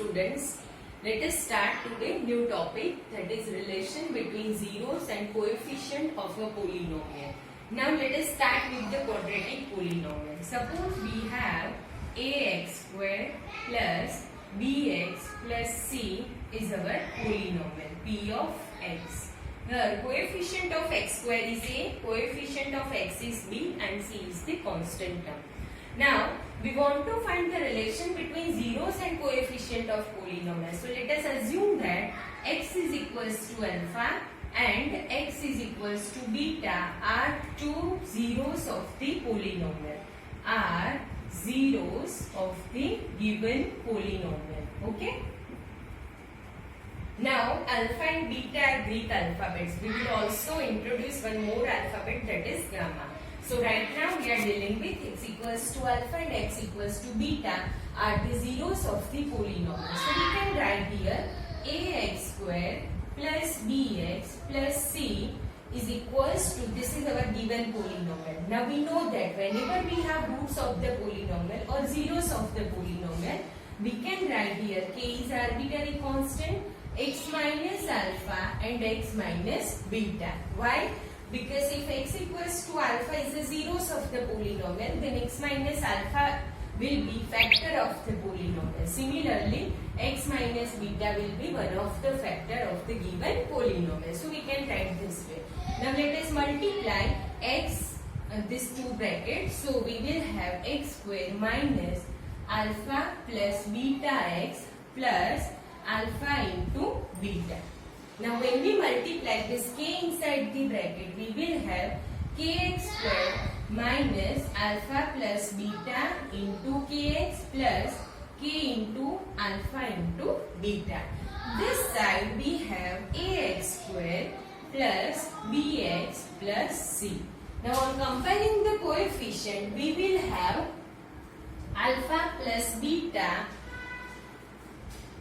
students, let us start today new topic, that is relation between zeros and coefficient of a polynomial. Now let us start with the quadratic polynomial. Suppose we have ax square plus bx plus c is our polynomial p of x. Here coefficient of x square is a, coefficient of x is b and c is the constant term. Now we want to find the relation between zeros and coefficient of polynomial. So let us assume that x is equals to alpha and x is equals to beta are two zeros of the polynomial, are zeros of the given polynomial. Okay. Now alpha and beta are Greek alphabets. We will also introduce one more alphabet, that is gamma. So right now we are dealing with x equals to alpha and x equals to beta are the zeros of the polynomial. So we can write here ax square plus bx plus c is equals to, this is our given polynomial. Now we know that whenever we have roots of the polynomial or zeros of the polynomial, we can write here k is arbitrary constant, x minus alpha and x minus beta. Why? Because if x equals to alpha is the zeros of the polynomial, then x minus alpha will be factor of the polynomial. Similarly, x minus beta will be one of the factor of the given polynomial. So we can write this way. Now let us multiply x, these two brackets. So we will have x square minus alpha plus beta x plus alpha into beta. Now when we multiply this k inside the bracket, we will have kx square minus alpha plus beta into kx plus k into alpha into beta. This side we have ax square plus bx plus c. Now on comparing the coefficient, we will have alpha plus beta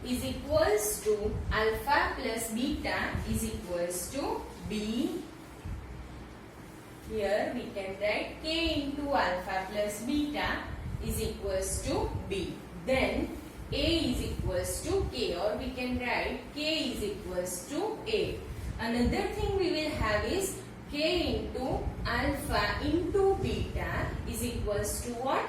is equals to alpha plus beta is equals to b. Here we can write k into alpha plus beta is equals to b. Then a is equals to k, or we can write k is equals to a. Another thing we will have is k into alpha into beta is equals to what?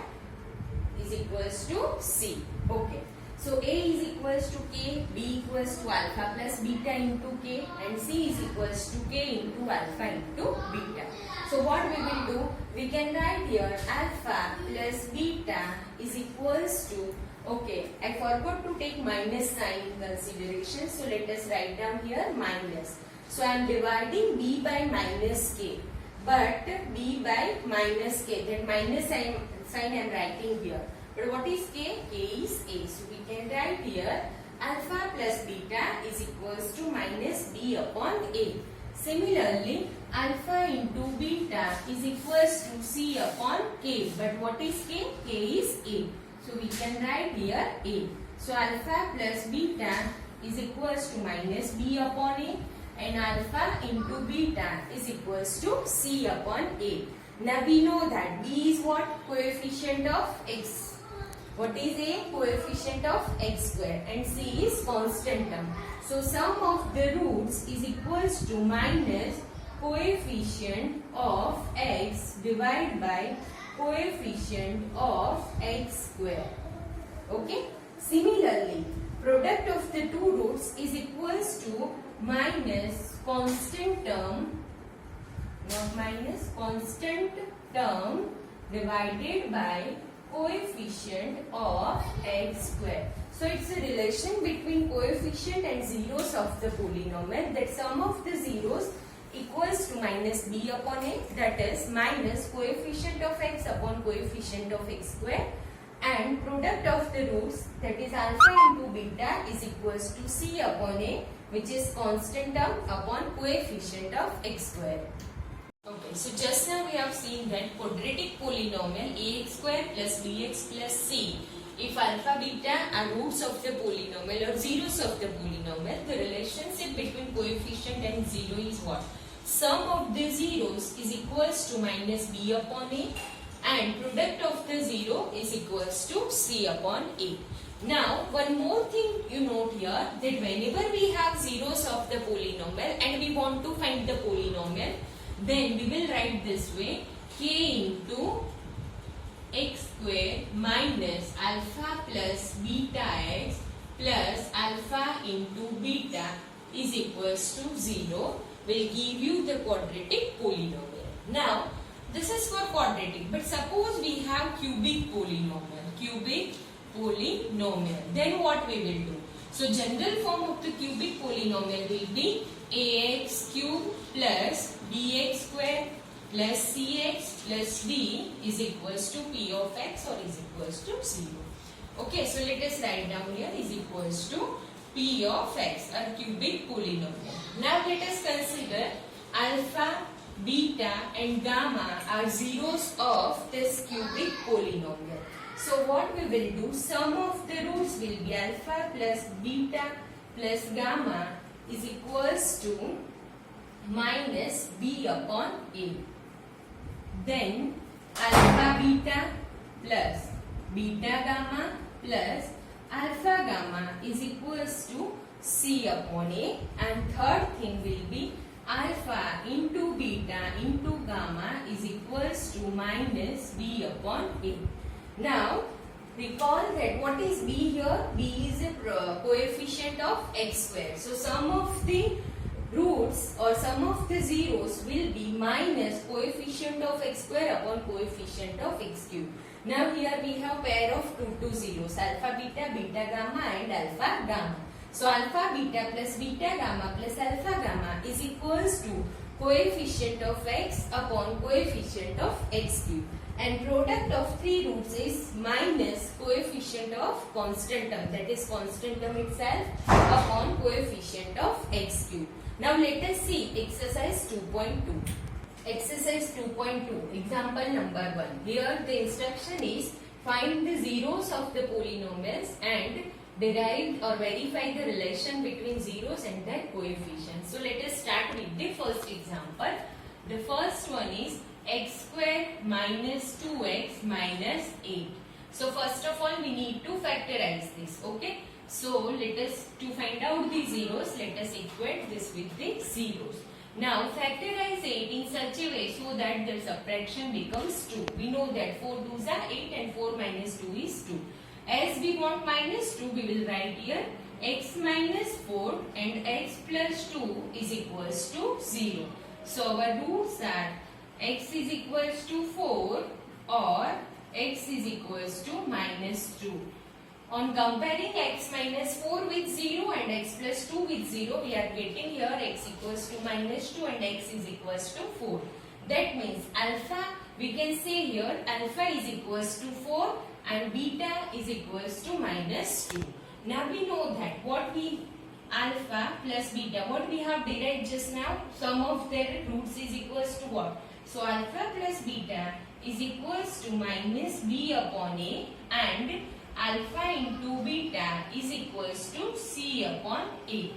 Is equals to c. Okay. So a is equals to k, b equals to alpha plus beta into k, and c is equals to k into alpha into beta. So what we will do? We can write here alpha plus beta is equals to, okay, I forgot to take minus sign in consideration. So let us write down here minus. So I am dividing b by minus k, but b by minus k, that minus sign I am writing here. But what is k? K is a. So we can write here alpha plus beta is equals to minus b upon a. Similarly, alpha into beta is equals to c upon k. But what is k? K is a. So we can write here a. So alpha plus beta is equals to minus b upon a, and alpha into beta is equals to c upon a. Now we know that b is what? Coefficient of x. What is a? Coefficient of x square, and c is constant term. So sum of the roots is equals to minus coefficient of x divided by coefficient of x square. Okay. Similarly, product of the two roots is equals to minus constant term, not minus, constant term divided by coefficient of x square. So it's a relation between coefficient and zeros of the polynomial, that sum of the zeros equals to minus b upon a, that is minus coefficient of x upon coefficient of x square, and product of the roots, that is alpha into beta, is equals to c upon a, which is constant term upon coefficient of x square. Okay, so just now we have seen that quadratic polynomial ax square plus bx plus c, if alpha beta are roots of the polynomial or zeros of the polynomial, the relationship between coefficient and zero is what? Sum of the zeros is equals to minus b upon a, and product of the zero is equals to c upon a. Now, one more thing you note here, that whenever we have zeros of the polynomial and we want to find the polynomial, then we will write this way: k into x square minus alpha plus beta x plus alpha into beta is equals to 0 will give you the quadratic polynomial. Now, this is for quadratic, but suppose we have cubic polynomial, then what we will do? So, general form of the cubic polynomial will be ax cube plus bx square plus cx plus d is equals to p of x or is equals to 0. Okay, so let us write down here is equals to p of x, a cubic polynomial. Now let us consider alpha, beta and gamma are zeros of this cubic polynomial. So what we will do, sum of the roots will be alpha plus beta plus gamma is equals to minus b upon a. Then alpha beta plus beta gamma plus alpha gamma is equals to c upon a, and third thing will be alpha into beta into gamma is equals to minus b upon a. Now recall that what is b here? B is a coefficient of x square. So sum of the roots or sum of the zeros will be minus coefficient of x square upon coefficient of x cube. Now here we have pair of two zeros, alpha beta, beta gamma and alpha gamma. So alpha beta plus beta gamma plus alpha gamma is equals to coefficient of x upon coefficient of x cube, and product of three roots is minus coefficient of constant term, that is constant term itself, upon coefficient of x cube. Now let us see exercise 2.2. Exercise 2.2, example number 1. Here the instruction is find the zeros of the polynomials and derive or verify the relation between zeros and their coefficients. So let us start with the first example. The first one is x square minus 2x minus 8. So first of all we need to factorize this. Okay. So let us, to find out the zeros, let us equate this with the zeros. Now factorize 8 in such a way so that the subtraction becomes 2. We know that 4 2s are 8 and 4 minus 2 is 2. As we want minus 2, we will write here x minus 4 and x plus 2 is equals to 0. So our roots are x is equals to 4 or x is equals to minus 2. On comparing x minus 4 with 0 and x plus 2 with 0, we are getting here x equals to minus 2 and x is equals to 4. That means alpha, we can say here alpha is equals to 4 and beta is equals to minus 2. Now we know that what we alpha plus beta, what we have derived just now, sum of their roots is equals to what? So alpha plus beta is equals to minus b upon a, and alpha into beta is equals to c upon a.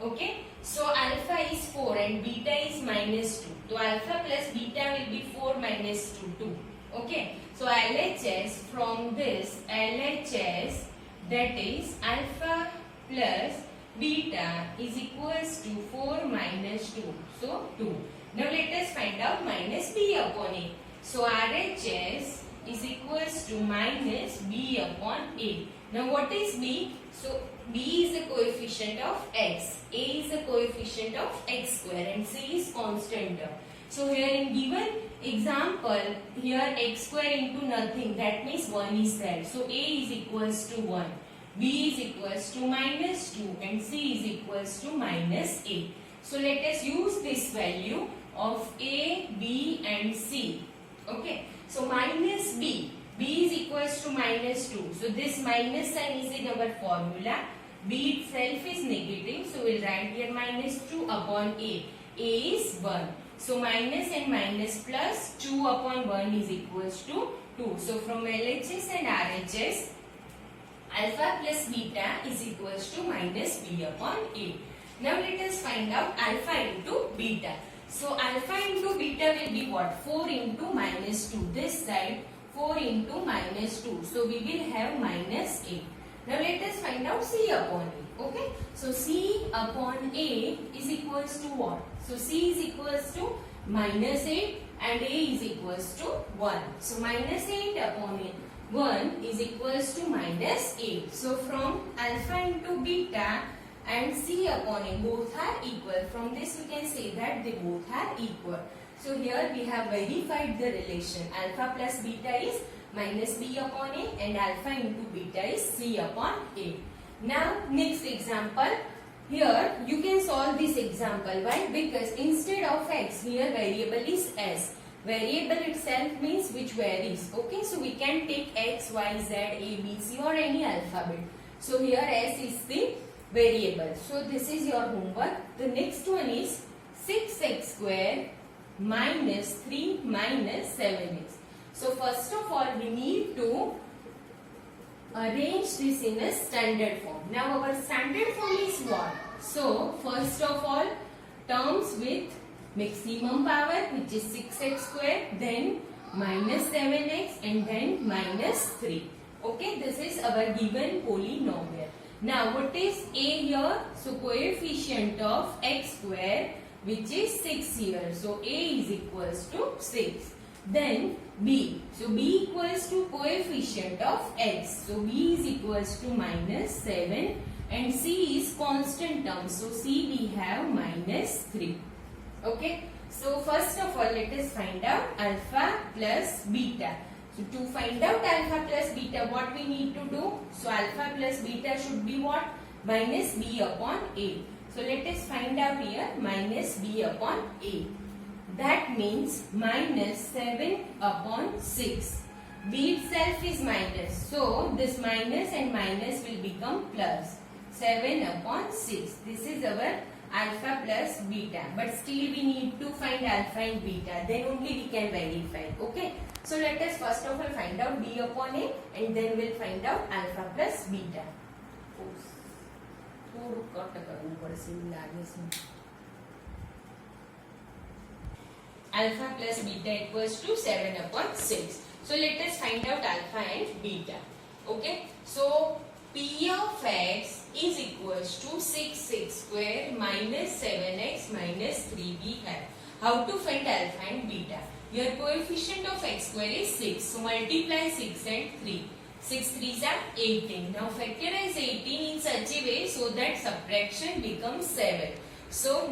Okay. So alpha is 4 and beta is minus 2. So alpha plus beta will be 4 minus 2, 2. Okay. So LHS from this, LHS, that is alpha plus beta is equals to 4 minus 2. So 2. Now let us find out minus b upon a. So RHS is equals to minus b upon a. Now what is b? So b is the coefficient of x, a is the coefficient of x square and c is constant term. So here in given example, here x square into nothing, that means 1 is there. So a is equals to 1, b is equals to minus 2 and c is equals to minus a. So let us use this value of a, b and c. Okay. So minus b, b is equals to minus 2. So this minus sign is in our formula. b itself is negative. So we will write here minus 2 upon a. a is 1. So minus and minus plus 2 upon 1 is equals to 2. So from LHS and RHS, alpha plus beta is equals to minus b upon a. Now let us find out alpha into beta. So alpha into beta will be what? 4 into minus 2. This side 4 into minus 2. So we will have minus 8. Now let us find out C upon A. Okay. So C upon A is equals to what? So C is equals to minus 8 and A is equals to 1. So minus 8 upon 1 is equals to minus 8. So from alpha into beta and C upon A both are equal. From this we can say that they both are equal. So here we have verified the relation. Alpha plus beta is minus B upon A and alpha into beta is C upon A. Now next example. Here you can solve this example. Why? Because instead of x here variable is s. Variable itself means which varies. Okay, so we can take x, y, z, a, b, c or any alphabet. So here s is the variable. So this is your homework. The next one is 6x square minus 3 minus 7x. So first of all we need to arrange this in a standard form. Now our standard form is what? So first of all terms with maximum power which is 6x square, then minus 7x and then minus 3. Okay, this is our given polynomial. Now what is a here? So coefficient of x square which is 6 here. So a is equals to 6. Then b. So b equals to coefficient of x. So b is equals to minus 7 and c is constant term. So c we have minus 3. Okay. So first of all let us find out alpha plus beta. So to find out alpha plus beta what we need to do? So alpha plus beta should be what? Minus b upon a. So let us find out here minus b upon a. That means minus 7 upon 6. B itself is minus. So this minus and minus will become plus. 7 upon 6. This is our alpha plus beta. But still we need to find alpha and beta. Then only we can verify. Okay. So let us first of all find out b upon a and then we'll find out alpha plus beta. Alpha plus beta equals to 7 upon 6. So let us find out alpha and beta. Okay. So P of x is equals to 6x square minus 7x minus 3 we have. How to find alpha and beta? Your coefficient of x square is 6. So multiply 6 and 3. 6 3s are 18. Now factorize 18 in such a way so that subtraction becomes 7. So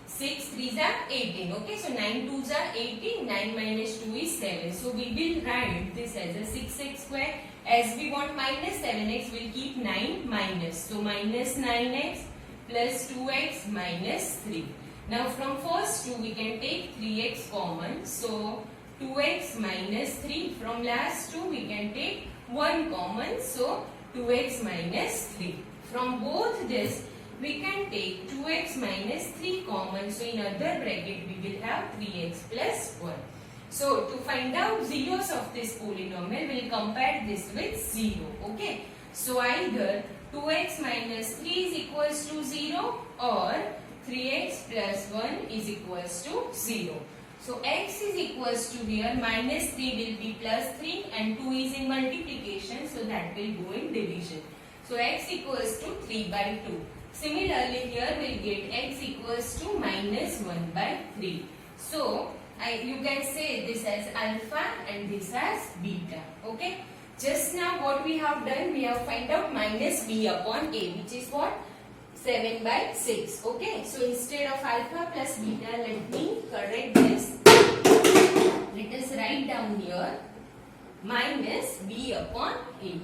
6 3s are 18. Okay, so 9 2s are 18. 9 minus 2 is 7. So we will write this as a 6x square. As we want minus 7x, we'll keep 9 minus. So minus 9x plus 2x minus 3. Now from first 2 we can take 3x common. So 2x minus 3. From last 2 we can take 1 common. So 2x minus 3. From both this we can take 2x minus 3 common. So in other bracket we will have 3x plus 1. So to find out zeros of this polynomial, we will compare this with 0. Okay. So either 2x minus 3 is equals to 0 or 3x plus 1 is equals to 0. So x is equals to here minus 3 will be plus 3 and 2 is in multiplication. So that will go in division. So x equals to 3 by 2. Similarly here we will get x equals to minus 1 by 3. So you can say this as alpha and this as beta. Okay. Just now what we have done, we have find out minus b upon a, which is what? 7 by 6. Okay. So instead of alpha plus beta, let me correct this. Let us write down here minus b upon a.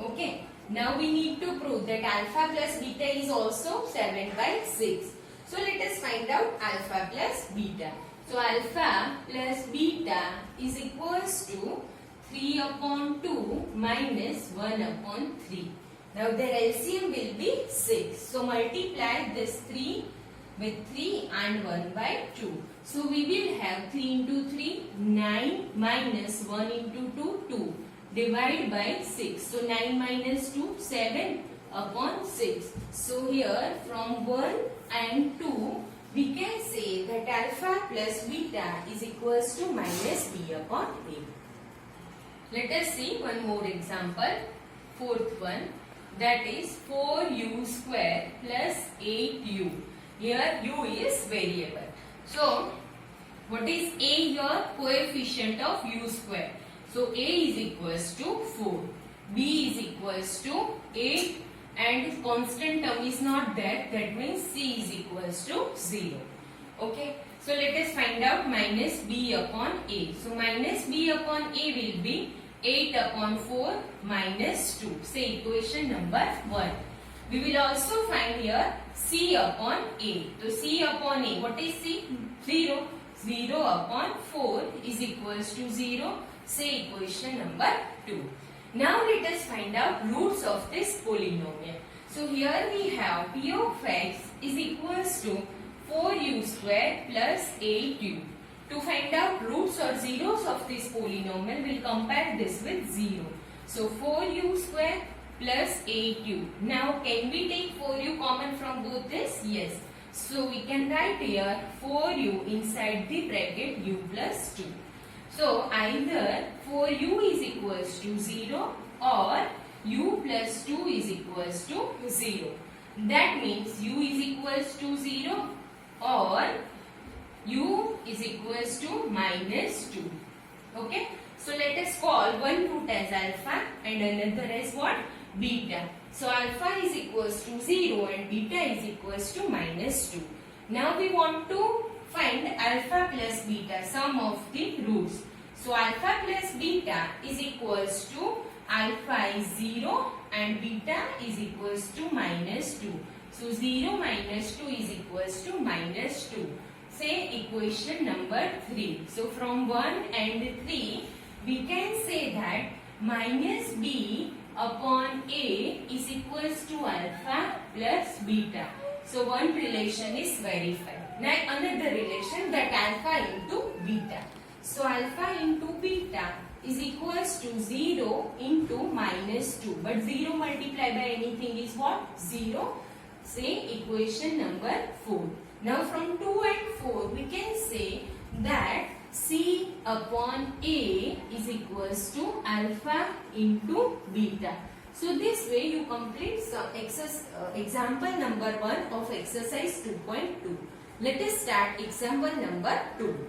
Okay. Now we need to prove that alpha plus beta is also 7 by 6. So let us find out alpha plus beta. So alpha plus beta is equals to 3 upon 2 minus 1 upon 3. Now their LCM will be 6. So multiply this 3 with 3 and 1 by 2. So we will have 3 into 3, 9 minus 1 into 2, 2. Divide by 6. So 9 minus 2, 7 upon 6. So here from 1 and 2, we can say that alpha plus beta is equals to minus b upon a. Let us see one more example. fourth one, that is 4u square plus 8u. Here u is variable. So what is a here? Coefficient of u square. So a is equals to 4, b is equals to 8, and constant term is not there. That means c is equals to 0. Okay. So let us find out minus b upon a. So minus b upon a will be 8 upon 4 minus 2. Say equation number 1. We will also find here c upon a. So c upon a, what is c? 0. 0 upon 4 is equals to 0. Say equation number 2. Now let us find out roots of this polynomial. So here we have p of x is equals to 4u square plus 8u. To find out roots or zeros of this polynomial, we will compare this with 0. So 4u square plus 8u. Now can we take 4u common from both this? Yes. So we can write here 4u inside the bracket u plus 2. So either 4u is equals to 0 or u plus 2 is equals to 0. That means u is equals to 0 or u is equals to minus 2. Okay. So let us call one root as alpha and another as what? Beta. So alpha is equals to 0 and beta is equals to minus 2. Now we want to find alpha plus beta, sum of the roots. So alpha plus beta is equals to alpha is 0 and beta is equals to minus 2. So 0 minus 2 is equals to minus 2. Say equation number 3. So from 1 and 3 we can say that minus b upon a is equals to alpha plus beta. So one relation is verified. Now another relation, that alpha into beta. So alpha into beta is equals to 0 into minus 2. But 0 multiplied by anything is what? 0. Say equation number 4. Now from 2 and 4 we can say that c upon a is equals to alpha into beta. So this way you complete some example number 1 of exercise 2.2. Let us start example number 2.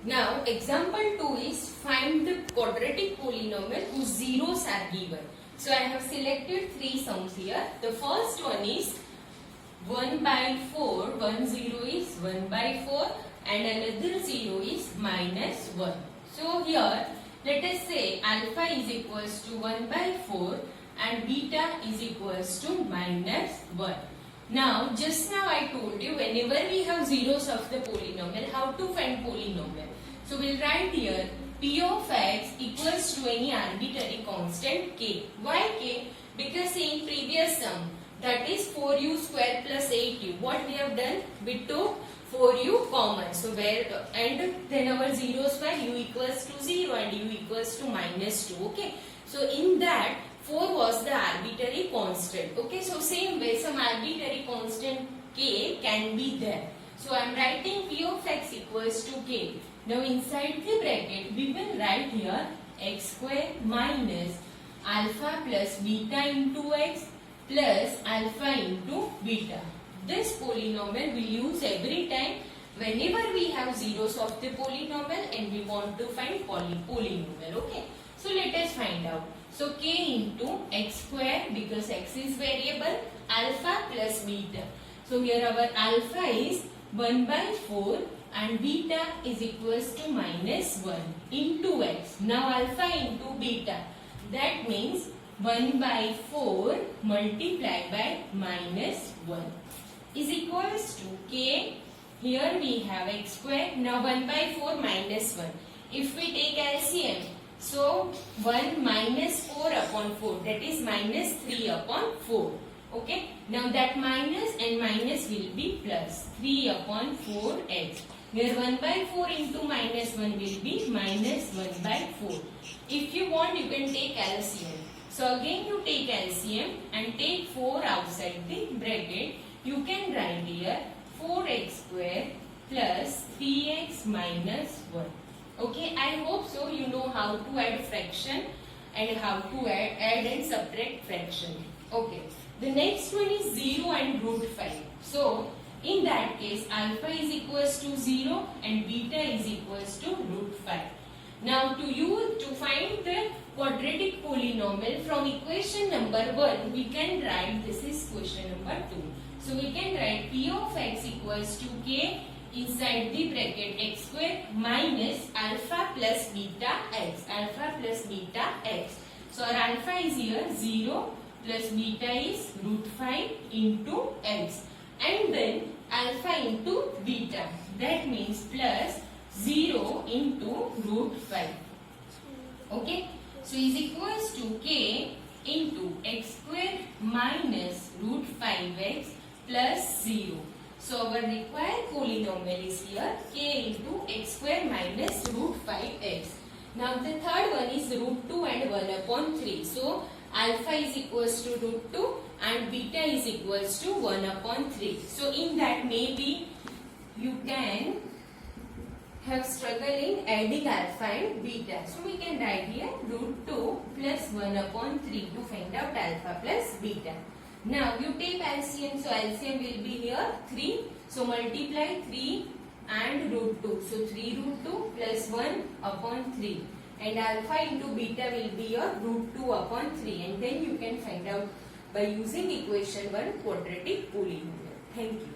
Now example 2 is find the quadratic polynomial whose zeros are given. So I have selected 3 sums here. The first one is 1 by 4, 1 0 is 1 by 4 and another 0 is minus 1. So here let us say alpha is equals to 1 by 4 and beta is equals to minus 1. Now just now I told you whenever we have zeros of the polynomial, how to find polynomial. So we will write here p of x equals to any arbitrary constant k. Why k? Because in previous sum, that is 4u square plus 8u. What we have done? We took 4u common. So where and then our zeros were u equals to 0 and u equals to minus 2. Okay. So in that 4 was the arbitrary constant. Okay. So same way some arbitrary constant k can be there. So I am writing p of x equals to k. Now inside the bracket we will write here x square minus alpha plus beta into x plus alpha into beta. This polynomial we use every time whenever we have zeros of the polynomial and we want to find polynomial. Okay. So let us find out. So k into x square, because x is variable, alpha plus beta. So here our alpha is 1 by 4 and beta is equals to minus 1 into x. Now alpha into beta. That means 1 by 4 multiplied by minus 1 is equals to k. Here we have x square. Now 1 by 4 minus 1. If we take LCM, so 1 minus 4 upon 4, that is minus 3 upon 4. Okay. Now that minus and minus will be plus 3 upon 4x. Where 1 by 4 into minus 1 will be minus 1 by 4. If you want, you can take LCM. So again you take LCM and take 4 outside the bracket. You can write here 4x square plus 3x minus 1. Okay, I hope so you know how to add fraction and how to add and subtract fraction. Okay. The next one is 0 and root 5. So in that case, alpha is equals to 0 and beta is equals to root 5. Now to find the quadratic polynomial from equation number 1, we can write, this is question number 2. So we can write p of x equals to k inside the bracket x square minus alpha plus beta x. Alpha plus beta x. So our alpha is here 0 plus beta is root 5 into x. And then alpha into beta. That means plus 0 into root 5. Okay. So is equals to k into x square minus root 5x plus 0. So our required polynomial is here k into x square minus root 5x. Now the third one is root 2 and 1 upon 3. So alpha is equals to root 2 and beta is equals to 1 upon 3. So in that maybe you can have struggle in adding alpha and beta. So we can write here root 2 plus 1 upon 3 to find out alpha plus beta. Now you take LCM, so LCM will be here 3. So multiply 3 and root 2. So 3 root 2 plus 1 upon 3. And alpha into beta will be your root 2 upon 3. And then you can find out by using equation 1 quadratic polynomial. Thank you.